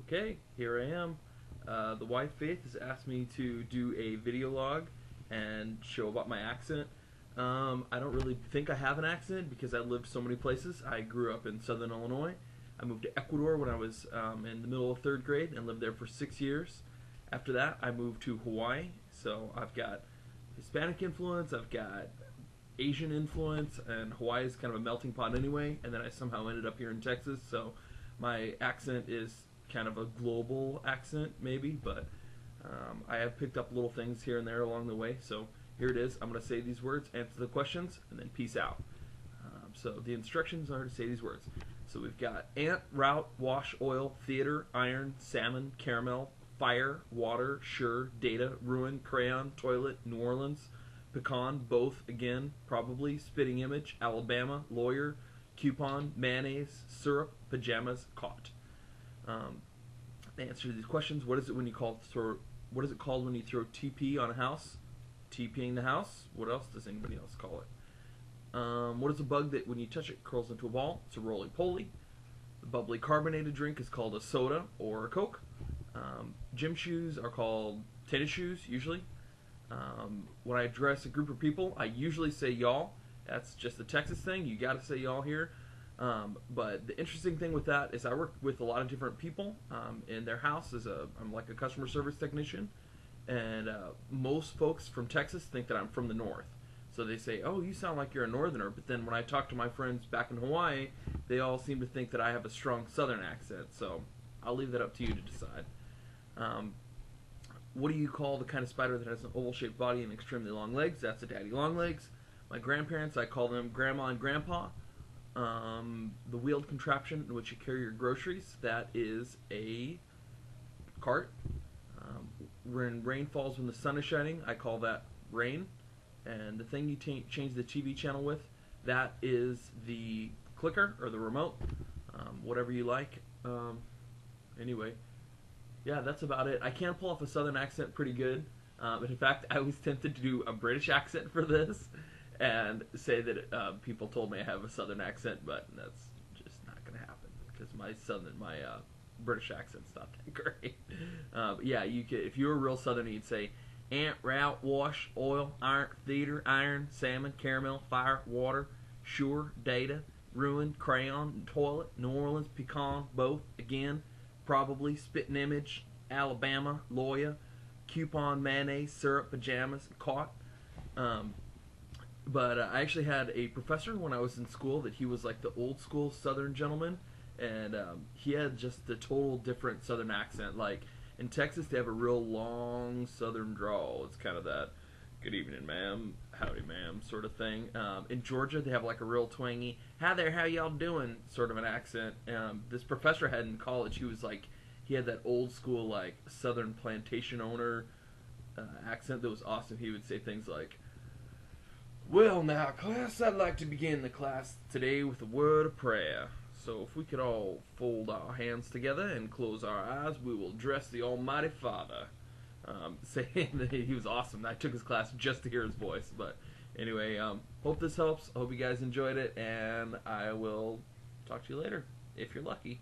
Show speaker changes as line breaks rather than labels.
Okay, here I am. The wife Faith has asked me to do a video log and show about my accent. I don't really think I have an accent because I lived so many places. I grew up in Southern Illinois. I moved to Ecuador when I was in the middle of third grade and lived there for 6 years. After that, I moved to Hawaii. So I've got Hispanic influence, I've got Asian influence, and Hawaii is kind of a melting pot anyway. And then I somehow ended up here in Texas, so my accent is kind of a global accent, maybe, but I have picked up little things here and there along the way. So here it is. I'm going to say these words, answer the questions, and then peace out. So the instructions are to say these words. So we've got ant, route, wash, oil, theater, iron, salmon, caramel, fire, water, sure, data, ruin, crayon, toilet, New Orleans, pecan, both, again, probably, spitting image, Alabama, lawyer, coupon, mayonnaise, syrup, pajamas, caught. The answer to these questions: what is it when you what is it called when you throw TP on a house? TPing the house. What else does anybody else call it? What is a bug that when you touch it curls into a ball? It's a roly-poly. The bubbly carbonated drink is called a soda or a Coke. Gym shoes are called tennis shoes, usually. When I address a group of people, I usually say y'all. That's just a Texas thing. You got to say y'all here. But the interesting thing with that is I work with a lot of different people in their house. I'm like a customer service technician, and most folks from Texas think that I'm from the north. So they say, "Oh, you sound like you're a northerner." But then when I talk to my friends back in Hawaii, they all seem to think that I have a strong southern accent. So I'll leave that up to you to decide. What do you call the kind of spider that has an oval-shaped body and extremely long legs? That's a daddy long legs. My grandparents, I call them grandma and grandpa. The wheeled contraption in which you carry your groceries, that is a cart. When rain falls when the sun is shining, I call that rain. And the thing you change the TV channel with, that is the clicker or the remote, whatever you like. Anyway, yeah, that's about it. I can pull off a southern accent pretty good. But in fact, I was tempted to do a British accent for this and say that people told me I have a southern accent, but that's just not going to happen because my British accent's not that great. But yeah, you could, if you were a real southerner, you'd say ant, route, wash, oil, iron, theater, iron, salmon, caramel, fire, water, sure, data, ruin, crayon, toilet, New Orleans, pecan, both, again, probably, spitting image, Alabama, lawyer, coupon, mayonnaise, syrup, pajamas, caught. But I actually had a professor when I was in school that he was like the old school southern gentleman, and he had just the total different southern accent. Like in Texas, they have a real long southern drawl. It's kind of that "good evening, ma'am, howdy, ma'am" sort of thing. In Georgia, they have like a real twangy "hi there, how y'all doing" sort of an accent. This professor had in college, he had that old school like southern plantation owner accent that was awesome. He would say things like, "Well, now, class, I'd like to begin the class today with a word of prayer. So if we could all fold our hands together and close our eyes, we will address the Almighty Father." Saying that he was awesome. I took his class just to hear his voice. But anyway, hope this helps. I hope you guys enjoyed it, and I will talk to you later, if you're lucky.